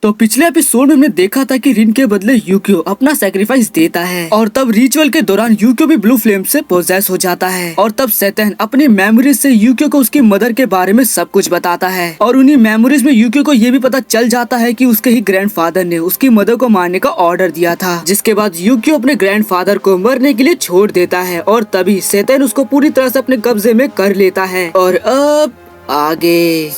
तो पिछले एपिसोड में हमने देखा था कि रिन के बदले यूक्यो अपना सैक्रिफाइस देता है और तब रिचुअल के दौरान यूक्यो भी ब्लू फ्लेम से पोजेस हो जाता है और तब सैतन अपनी मेमोरीज से यूक्यो को उसकी मदर के बारे में सब कुछ बताता है और उन्हीं मेमोरीज में यूक्यो को ये भी पता चल जाता है कि उसके ही ग्रैंडफादर ने उसकी मदर को मारने का ऑर्डर दिया था, जिसके बाद यूक्यो अपने ग्रैंडफादर को मरने के लिए छोड़ देता है और तभी सैतन उसको पूरी तरह से अपने कब्जे में कर लेता है। और अब आगे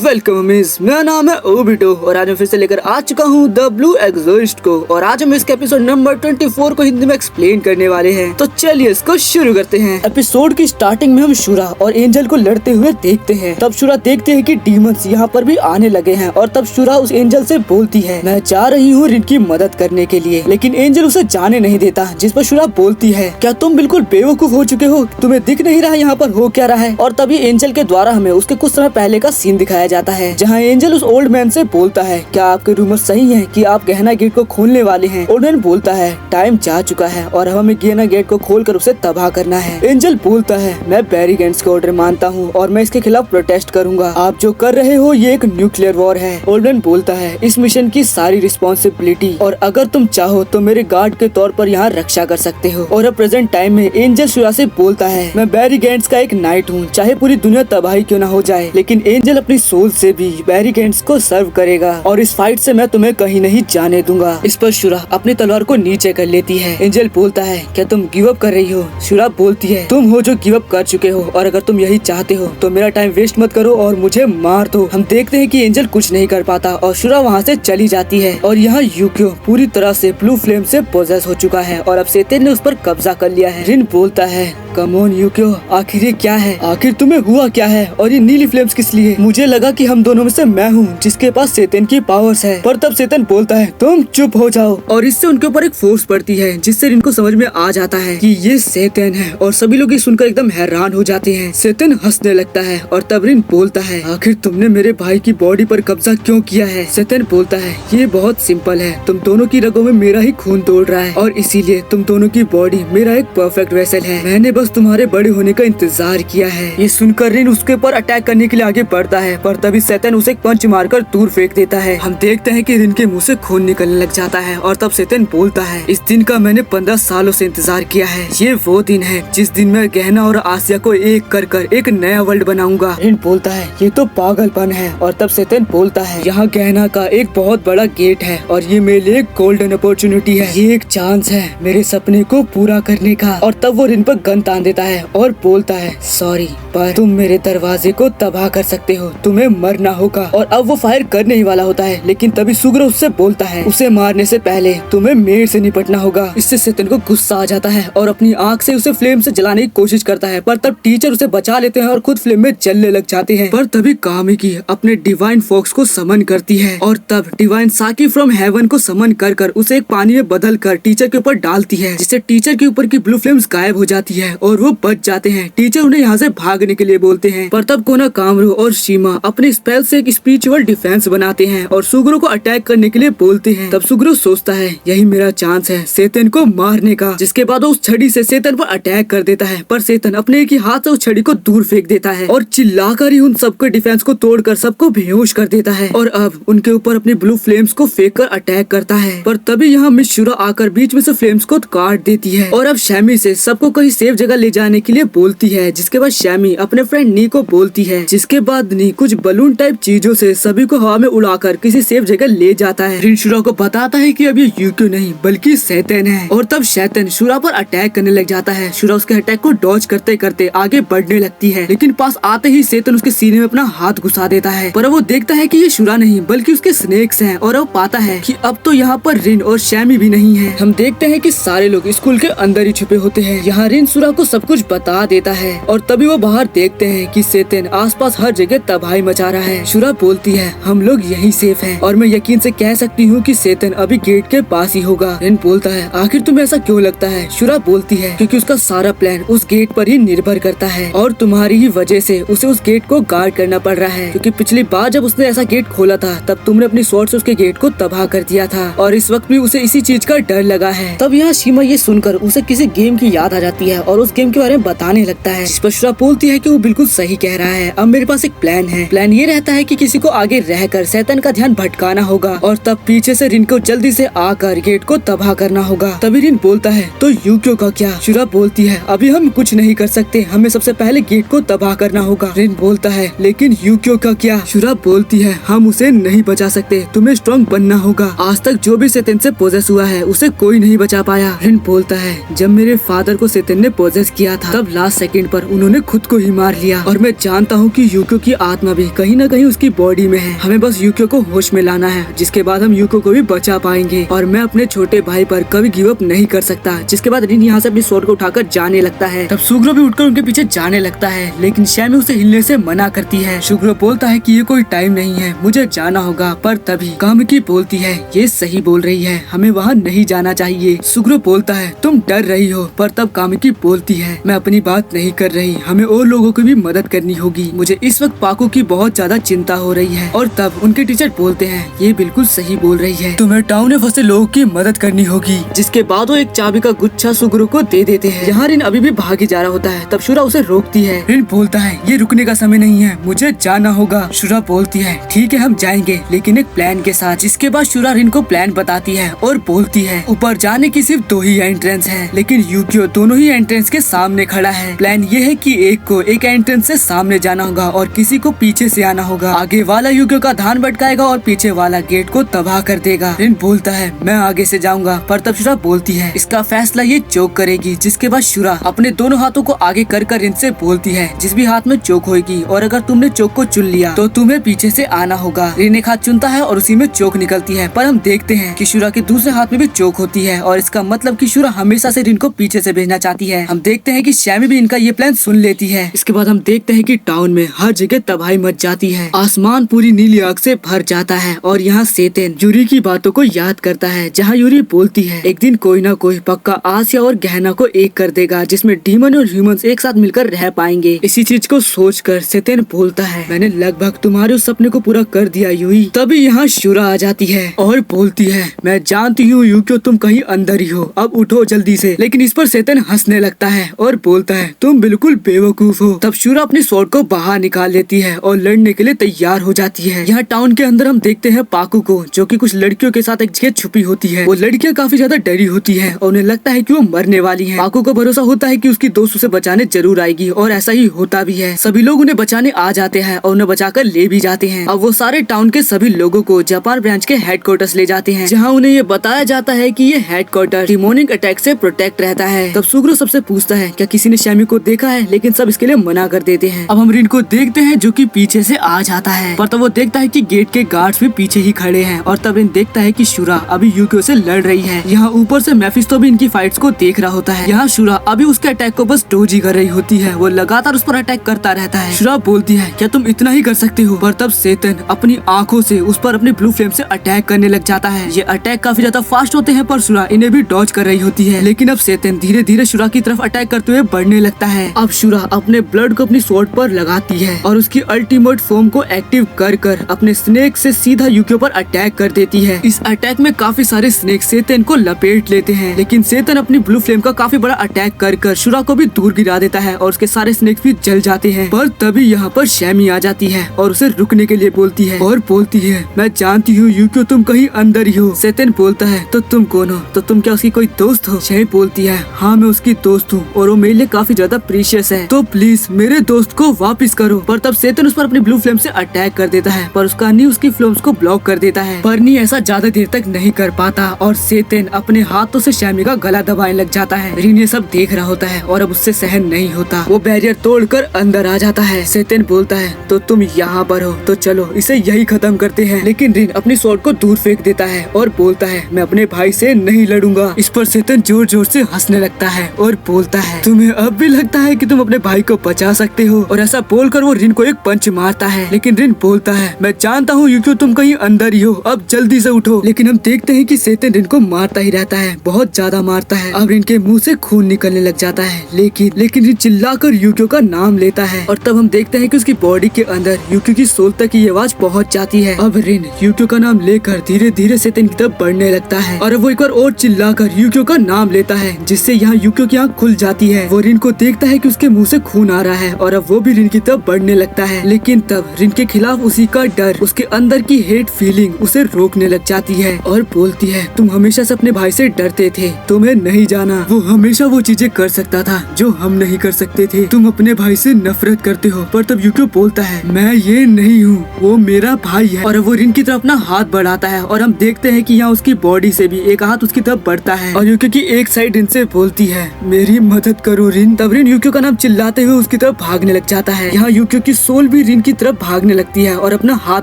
वेलकम मिस, मेरा नाम है ओबिटो और आज मैं फिर से लेकर आ चुका हूँ द ब्लू एग्जॉस्ट को और आज हम इसके एपिसोड नंबर 24 को हिंदी में एक्सप्लेन करने वाले हैं। तो चलिए इसको शुरू करते हैं। एपिसोड की स्टार्टिंग में हम शुरा और एंजल को लड़ते हुए देखते हैं। तब शुरा देखते हैं कि डीमंस यहाँ पर भी आने लगे हैं और तब शुरा उस एंजल से बोलती है मैं जा रही हूँ रिन की मदद करने के लिए, लेकिन एंजल उसे जाने नहीं देता, जिस पर शुरा बोलती है क्या तुम बिल्कुल बेवकूफ हो चुके हो, तुम्हें दिख नहीं रहा यहाँ पर हो क्या रहा है। और तभी एंजल के द्वारा हमें उसके कुछ समय पहले का सीन दिखाया जाता है जहाँ एंजल उस ओल्ड मैन से बोलता है क्या आपके रूमर सही है कि आप गहना गेट को खोलने वाले हैं। ओल्ड मैन बोलता है टाइम जा चुका है और अब हमें गहना गेट को खोलकर उसे तबाह करना है। एंजल बोलता है मैं बैरी गेंट्स का ऑर्डर मानता हूँ और मैं इसके खिलाफ प्रोटेस्ट करूंगा, आप जो कर रहे हो ये एक न्यूक्लियर वॉर है। ओल्ड मैन बोलता है इस मिशन की सारी रिस्पॉन्सिबिलिटी और अगर तुम चाहो तो मेरे गार्ड के तौर पर यहाँ रक्षा कर सकते हो। और अब प्रेजेंट टाइम में एंजल शुरा से बोलता है मैं बैरी गेंट्स का एक नाइट हूँ, चाहे पूरी दुनिया तबाही क्यों न हो जाए, लेकिन एंजल अपनी सोल से भी बैरी गेंट्स को सर्व करेगा और इस फाइट से मैं तुम्हें कहीं नहीं जाने दूंगा। इस पर शुरा अपनी तलवार को नीचे कर लेती है। एंजल बोलता है क्या तुम गिव अप कर रही हो। शुरा बोलती है तुम हो जो गिव अप कर चुके हो और अगर तुम यही चाहते हो तो मेरा टाइम वेस्ट मत करो और मुझे मार दो। हम देखते हैं कि एंजल कुछ नहीं कर पाता और शुरा वहाँ से चली जाती है और यहाँ यूक्यो पूरी तरह से ब्लू फ्लेम से पोजेस हो चुका है और अब सैतन ने उस पर कब्जा कर लिया है। रिन बोलता है कम ऑन यूक्यो, आखिर ये क्या है, आखिर तुम्हें हुआ क्या है और ये नीली फ्लेम्स किस लिए। मुझे लगा कि हम दोनों में से मैं हूँ जिसके पास सैतन की पावर्स है, पर तब सैतन बोलता है तुम चुप हो जाओ और इससे उनके ऊपर एक फोर्स पड़ती है जिससे इनको समझ में आ जाता है कि ये सैतन है और सभी लोग ये सुनकर एकदम हैरान हो जाते हैं। सैतन हंसने लगता है और तब रिन बोलता है आखिर तुमने मेरे भाई की बॉडी पर कब्जा क्यों किया है। सैतन बोलता है ये बहुत सिंपल है, तुम दोनों की रगों में मेरा ही खून दौड़ रहा है और इसीलिए तुम दोनों की बॉडी मेरा एक परफेक्ट वेसल है, मैंने बस तुम्हारे बड़े होने का इंतजार किया है। ये सुनकर रिन उसके ऊपर अटैक करने के लिए आगे बढ़ता है पर तभी सैतन उसे एक पंच मारकर दूर फेंक देता है। हम देखते हैं कि रिन के मुंह से खून निकलने लग जाता है और तब सैतन बोलता है इस दिन का मैंने 15 सालों से इंतजार किया है, ये वो दिन है जिस दिन मैं गहना और आसिया को एक कर एक नया वर्ल्ड बनाऊंगा। रिन बोलता है ये तो पागलपन है और तब सैतन बोलता है यहाँ गहना का एक बहुत बड़ा गेट है और ये मेरे लिए एक गोल्डन अपॉर्चुनिटी है, ये एक चांस है मेरे सपने को पूरा करने का। और तब वो रिन पर गन तान देता है और बोलता है सॉरी पर तुम मेरे दरवाजे को तबाह कर सकते हो, तुम्हें मरना होगा। और अब वो फायर करने ही वाला होता है लेकिन तभी सुग्रो उससे बोलता है उसे मारने से पहले तुम्हें मेर से निपटना होगा। इससे सैतन को गुस्सा आ जाता है और अपनी आंख से उसे फ्लेम से जलाने की कोशिश करता है पर तब टीचर उसे बचा लेते हैं और खुद फ्लेम में जलने लग जाते हैं। पर तभी कामिकी अपने डिवाइन फॉक्स को समन करती है और तब डिवाइन साकी फ्रॉम हेवन को समन कर उसे एक पानी में बदल कर टीचर के ऊपर डालती है, जिससे टीचर के ऊपर की ब्लू फ्लेम्स गायब हो जाती है और वो बच जाते हैं। टीचर उन्हें यहाँ से भागने के लिए बोलते हैं पर तब कोना कामरू और शीमा अपने स्पेल से एक स्पिरिचुअल डिफेंस बनाते हैं और सुग्रो को अटैक करने के लिए बोलते हैं। तब सुग्रो सोचता है यही मेरा चांस है सैतन को मारने का, जिसके बाद वो उस छड़ी से सैतन पर अटैक कर देता है पर सैतन अपने एक ही हाथ से उस छड़ी को दूर फेंक देता है और चिल्लाकर ही उन सबके डिफेंस को तोड़कर सबको बेहोश कर देता है और अब उनके ऊपर अपनी ब्लू फ्लेम्स को फेंक कर अटैक करता है। पर तभी यहाँ मिस शुरा आकर बीच में से फ्लेम्स को काट देती है और अब शैमी से सबको कहीं सेफ जगह ले जाने के लिए बोलती है, जिसके बाद शैमी अपने फ्रेंड नी को बोलती है, जिसके बाद नी कुछ बलून टाइप चीजों से सभी को हवा में उड़ाकर किसी सेफ जगह ले जाता है। रिन शुरा को बताता है कि अब ये यूक्यो नहीं बल्कि सैतन है और तब सैतन शुरा पर अटैक करने लग जाता है। शुरा उसके अटैक को डॉज करते करते आगे बढ़ने लगती है लेकिन पास आते ही सैतन उसके सीने में अपना हाथ घुसा देता है पर वो देखता है कि ये शुरा नहीं बल्कि उसके स्नेक्स हैं और वो पाता है कि अब तो यहाँ पर रिन और शैमी भी नहीं है। हम देखते हैं कि सारे लोग स्कूल के अंदर ही छुपे होते हैं। यहाँ रिन शुरा को सब कुछ बता देता है और तभी वो बाहर देखते हैं कि सैतन आसपास हर जगह तबाही मचा रहा है। शुरा बोलती है हम लोग यहीं सेफ हैं और मैं यकीन से कह सकती हूँ कि सैतन अभी गेट के पास ही होगा। रिन बोलता है आखिर तुम्हें ऐसा क्यों लगता है। शुरा बोलती है क्योंकि उसका सारा प्लान उस गेट पर ही निर्भर करता है और तुम्हारी ही वजह से उसे उस गेट को गार्ड करना पड़ रहा है, क्योंकि पिछली बार जब उसने ऐसा गेट खोला था तब तुमने अपनी स्वॉर्ड से उसके गेट को तबाह कर दिया था और इस वक्त भी उसे इसी चीज का डर लगा है। तब यहाँ शीमा ये सुनकर उसे किसी गेम की याद आ जाती है और उस गेम के बारे में बताने लगता है, जिस पर शुरा बोलती है कि वो बिल्कुल सही कह रहा है। अब मेरे पास एक प्लान है। प्लान ये रहता है कि किसी को आगे रहकर शैतान का ध्यान भटकाना होगा और तब पीछे से रिन को जल्दी से आकर गेट को तबाह करना होगा। तभी रिन बोलता है तो यूक्यो का क्या? शुरा बोलती है अभी हम कुछ नहीं कर सकते, हमें सबसे पहले गेट को तबाह करना होगा। रिन बोलता है लेकिन यूक्यो का क्या? शुरा बोलती है हम उसे नहीं बचा सकते, तुम्हें स्ट्रॉन्ग बनना होगा। आज तक जो भी शैतान से पोजेस हुआ है उसे कोई नहीं बचा पाया। रिन बोलता है जब मेरे फादर को शैतान ने पोजेस किया था तब लास्ट सेकंड पर उन्होंने खुद को ही मार लिया और मैं जानता हूँ कि यूक्यो की आत्मा भी कहीं न कहीं उसकी बॉडी में है। हमें बस यूक्यो को होश में लाना है, जिसके बाद हम यूक्यो को भी बचा पाएंगे और मैं अपने छोटे भाई पर कभी गिव अप नहीं कर सकता। जिसके बाद रिन यहाँ से अपनी स्वॉर्ड को उठाकर जाने लगता है। तब सुग्रो भी उठकर उनके पीछे जाने लगता है, लेकिन शैमी उसे हिलने से मना करती है। सुग्रो बोलता है कि ये कोई टाइम नहीं है, मुझे जाना होगा। पर तभी कामिकी बोलती है ये सही बोल रही है, हमें वहाँ नहीं जाना चाहिए। सुग्रो बोलता है तुम डर रही हो, पर तब कामिकी बोलती है मैं अपनी बात नहीं कर रही, हमें और लोगों की भी मदद करनी होगी। मुझे इस वक्त पाको की बहुत ज्यादा चिंता हो रही है। और तब उनके टीचर बोलते हैं ये बिल्कुल सही बोल रही है, तुम्हें टाउन में फंसे लोगों की मदद करनी होगी। जिसके बाद वो एक चाबी का गुच्छा सुग्रो को दे देते हैं। यहाँ रिन अभी भी भागे जा रहा होता है, तब शुरा उसे रोकती है। रिन बोलता है ये रुकने का समय नहीं है, मुझे जाना होगा। शुरा बोलती है ठीक है हम जाएंगे, लेकिन एक प्लान के साथ। जिसके बाद शुरा रिन को प्लान बताती है और बोलती है ऊपर जाने की सिर्फ 2 ही एंट्रेंस है, लेकिन यूक्यो दोनों ही एंट्रेंस के सामने खड़ा है। प्लान ये है कि एक को एक एंट्रेंस से सामने जाना होगा और किसी को पीछे से आना होगा। आगे वाला यूक्यो का ध्यान भटकाएगा और पीछे वाला गेट को तबाह कर देगा। रिन बोलता है मैं आगे से जाऊंगा, पर तब शुरा बोलती है इसका फैसला ये चोक करेगी। जिसके बाद शुरा अपने दोनों हाथों को आगे कर रिन से बोलती है जिस भी हाथ में चोक होगी और अगर तुमने चोक को चुन लिया तो तुम्हें पीछे से आना होगा। रिन एक हाथ चुनता है और उसी में चोक निकलती है, पर हम देखते हैं कि शुरा के दूसरे हाथ में भी चोक होती है और इसका मतलब कि शुरा हमेशा से रिन को पीछे से भेजना चाहती है। हम देखते हैं कि शैमी भी इनका ये प्लान सुन लेती है। इसके बाद हम देखते हैं कि टाउन में हर जगह तबाही मच जाती है, आसमान पूरी नीली आग से भर जाता है और यहाँ शैतान यूरी की बातों को याद करता है, जहाँ यूरी बोलती है एक दिन कोई ना कोई पक्का आसिया और गहना को एक कर देगा, जिसमें डीमन और ह्यूमंस एक साथ मिलकर रह पाएंगे। इसी चीज को सोचकर शैतान बोलता है मैंने लगभग तुम्हारे उस सपने को पूरा कर दिया यूई। तभी यहाँ शुरा आ जाती है और बोलती है मैं जानती हूँ यूक्यो तुम कहीं अंदर ही हो, अब उठो जल्दी से। लेकिन इस पर शैतान हंसने लगता है और बोलता है तुम बिल्कुल बेवकूफ हो। तब शुरा अपनी स्वॉर्ड को बाहर निकाल लेती है और लड़ने के लिए तैयार हो जाती है। यहाँ टाउन के अंदर हम देखते हैं पाकू को, जो कि कुछ लड़कियों के साथ एक जगह छुपी होती है। वो लड़कियां काफी ज्यादा डरी होती है और उन्हें लगता है कि वो मरने वाली है। पाकू को भरोसा होता है कि उसकी दोस्त उसे बचाने जरूर आएगी और ऐसा ही होता भी है। सभी लोग उन्हें बचाने आ जाते हैं और उन्हें बचाकर ले भी जाते हैं। अब वो सारे टाउन के सभी लोगों को जापान ब्रांच के हेडक्वार्टर्स ले जाते हैं, जहाँ उन्हें ये बताया जाता है कि ये हेडक्वार्टर डिमोनिक अटैक से प्रोटेक्ट रहता है। तब सुग्रो सबसे पूछता है क्या किसी ने शैमी को देखा है, लेकिन सब इसके लिए मना कर देते हैं। अब हम रिन को देखते हैं जो कि पीछे से आ जाता है, पर तब वो देखता है कि गेट के गार्ड्स भी पीछे ही खड़े हैं और तब रिन देखता है कि शुरा अभी यूक्यो से लड़ रही है। यहाँ ऊपर से मेफिस्टो भी इनकी फाइट्स को देख रहा होता है। यहाँ शुरा अभी उसके अटैक को बस डोजी कर रही होती है, वो लगातार उस पर अटैक करता रहता है। शुरा बोलती है क्या तुम इतना ही कर सकते हो, पर तब शैतान अपनी आंखों से उस पर अपनी ब्लू फ्लेम से अटैक करने लग जाता है। ये अटैक काफी ज्यादा फास्ट होते हैं, पर शुरा इन्हें भी डॉज कर रही होती है। लेकिन अब शैतान धीरे धीरे शुरा की तरफ अटैक करते हुए बढ़ने लगता है। अब शुरा अपने ब्लड को अपनी स्वॉर्ड पर लगाती है और उसकी अल्टीमेट फॉर्म को एक्टिव कर अपने स्नेक से सीधा यूक्यो पर अटैक कर देती है। इस अटैक में काफी सारे स्नेक शैतान को लपेट लेते हैं, लेकिन शैतान अपनी ब्लू फ्लेम का काफी बड़ा अटैक कर शुरा को भी दूर गिरा देता है और उसके सारे स्नेक भी जल जाते हैं। पर तभी यहाँ पर शैमी आ जाती है और उसे रुकने के लिए बोलती है और बोलती है मैं जानती हूँ यूक्यो तुम कहीं अंदर ही हो। शैतान बोलता है तो तुम कौन हो, तो तुम क्या उसकी कोई दोस्त हो? शैमी बोलती है हाँ मैं उसकी दोस्त हूँ और वो मेरे लिए काफी ज्यादा प्रीशियस है, तो प्लीज मेरे दोस्त को वापस करो। पर तब शैतान उस पर अपनी ब्लू फ्लेम से अटैक कर देता है, पर उसका नी उसकी फ्लेम्स को ब्लॉक कर देता है। पर नी ऐसा ज्यादा देर तक नहीं कर पाता और शैतान अपने हाथों से शैमी का गला दबाने लग जाता है। रिन ये सब देख रहा होता है और अब उससे सहन नहीं होता, वो बैरियर तोड़कर अंदर आ जाता है। शैतान बोलता है तो तुम यहाँ पर हो, तो चलो इसे यही खत्म करते हैं। लेकिन रिन अपनी स्वॉर्ड को दूर फेंक देता है और बोलता है मैं अपने भाई से नहीं लड़ूंगा। इस पर शैतान जोर जोर से हंसने लगता है और बोलता है तुम्हें अब भी लगता है कि तुम अपने भाई को बचा सकते हो? और ऐसा बोलकर वो रिन को एक पंच मारता है। लेकिन रिन बोलता है मैं जानता हूँ यूक्यो तुम कहीं अंदर ही हो, अब जल्दी से उठो। लेकिन हम देखते हैं कि शैतान रिन को मारता ही रहता है, बहुत ज्यादा मारता है। अब रिन के मुंह से खून निकलने लग जाता है, लेकिन रिन चिल्लाकर यूक्यो का नाम लेता है और तब हम देखते हैं कि उसकी बॉडी के अंदर यूक्यो की सोल तक की आवाज पहुंच जाती है। अब रिन यूक्यो का नाम लेकर धीरे धीरे शैतान की तरफ बढ़ने लगता है और वो एक बार और चिल्लाकर यूक्यो का नाम लेता है, जिससे यहाँ यूक्यो की आंख खुल जाती है। वो रिन को देखता है कि उसके मुंह से खून आ रहा है और और अब वो भी रिन की तरफ बढ़ने लगता है। लेकिन तब रिन के खिलाफ उसी का डर, उसके अंदर की हेट फीलिंग उसे रोकने लग जाती है और बोलती है, तुम हमेशा से अपने भाई से डरते थे, तुम्हें नहीं जाना, वो हमेशा वो चीजें कर सकता था जो हम नहीं कर सकते थे, तुम अपने भाई से नफरत करते हो। पर तब यूक्यो बोलता है, मैं ये नहीं हूँ, वो मेरा भाई है। और वो रिन की तरफ अपना हाथ बढ़ाता है और हम देखते हैं कि यहाँ उसकी बॉडी से भी एक हाथ उसकी तरफ बढ़ता है और यूक्यो की एक साइड रिन से बोलती है, मेरी मदद करो रिन। तब रिन यूक्यो का नाम चिल्लाते हुए उसकी तरफ भागने लग जाता है। यहाँ यूक्यो की सोल भी रिन की तरफ भागने लगती है और अपना हाथ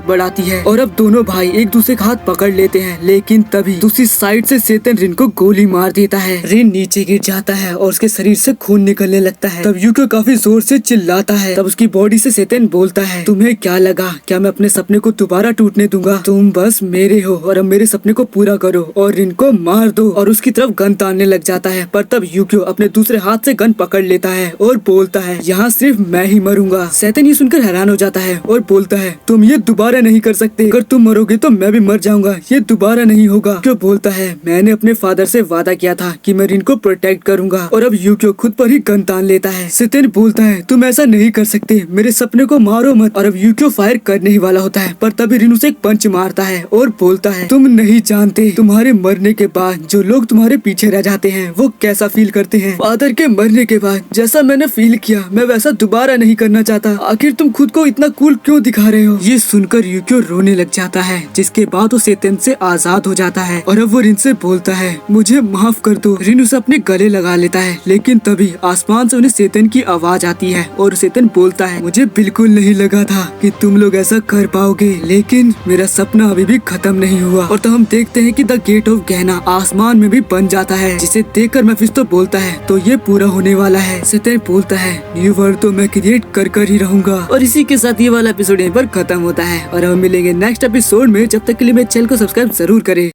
बढ़ाती है और अब दोनों भाई एक दूसरे का हाथ पकड़ लेते हैं। लेकिन तभी दूसरी साइड से सेतन रिन को गोली मार देता है। रिन नीचे गिर जाता है और उसके शरीर से खून निकलने लगता है। तब यूक्यो काफी जोर से चिल्लाता है। तब उसकी बॉडी से सेतन बोलता है, तुम्हें क्या लगा, क्या मैं अपने सपने को दोबारा टूटने दूंगा? तुम बस मेरे हो और अब मेरे सपने को पूरा करो और रिन को मार दो। और उसकी तरफ गन तानने लग जाता है। पर तब यूक्यो अपने दूसरे हाथ से गन पकड़ लेता है और बोलता है, यहाँ सिर्फ मैं ही मरूंगा। सेतन ये सुनकर हैरान हो जाता है और बोलता है, तुम ये दोबारा नहीं कर सकते, अगर तुम मरोगे तो मैं भी मर जाऊंगा, ये दोबारा नहीं होगा। यूक्यो बोलता है, मैंने अपने फादर से वादा किया था कि मैं रिन को प्रोटेक्ट करूंगा। और अब यूक्यो खुद पर ही गन तान लेता है। सेतन बोलता है, तुम ऐसा नहीं कर सकते, मेरे सपने को मारो मत। और अब यूक्यो फायर करने ही वाला होता है, पर तभी रिन उसे एक पंच मारता है और बोलता है, तुम नहीं जानते तुम्हारे मरने के बाद जो लोग तुम्हारे पीछे रह जाते हैं वो कैसा फील करते हैं। फादर के मरने के बाद जैसा मैंने फील किया, मैं वैसा दोबारा नहीं करना चाहता। आखिर तुम खुद को इतना कूल क्यों दिखा रहे हो? ये सुनकर यूक्यो रोने लग जाता है, जिसके बाद वो सेतन से आजाद हो जाता है। और अब वो रिन से बोलता है, मुझे माफ कर दो। रिन उसे अपने गले लगा लेता है। लेकिन तभी आसमान से उन्हें सेतन की आवाज आती है और सेतन बोलता है, मुझे बिल्कुल नहीं लगा था कि तुम लोग ऐसा कर पाओगे, लेकिन मेरा सपना अभी भी खत्म नहीं हुआ। और तो हम देखते हैं कि द गेट ऑफ गहना आसमान में भी बन जाता है, जिसे देखकर मेफिस्टो बोलता है, तो ये पूरा होने वाला है। सेतन बोलता है, न्यू वर्ल्ड तो मैं क्रिएट कर ही रहूंगा। और इसी के साथ ये वाला एपिसोड यहीं पर खत्म होता है और हम मिलेंगे नेक्स्ट एपिसोड में। जब तक के लिए मेरे चैनल को सब्सक्राइब जरूर करें।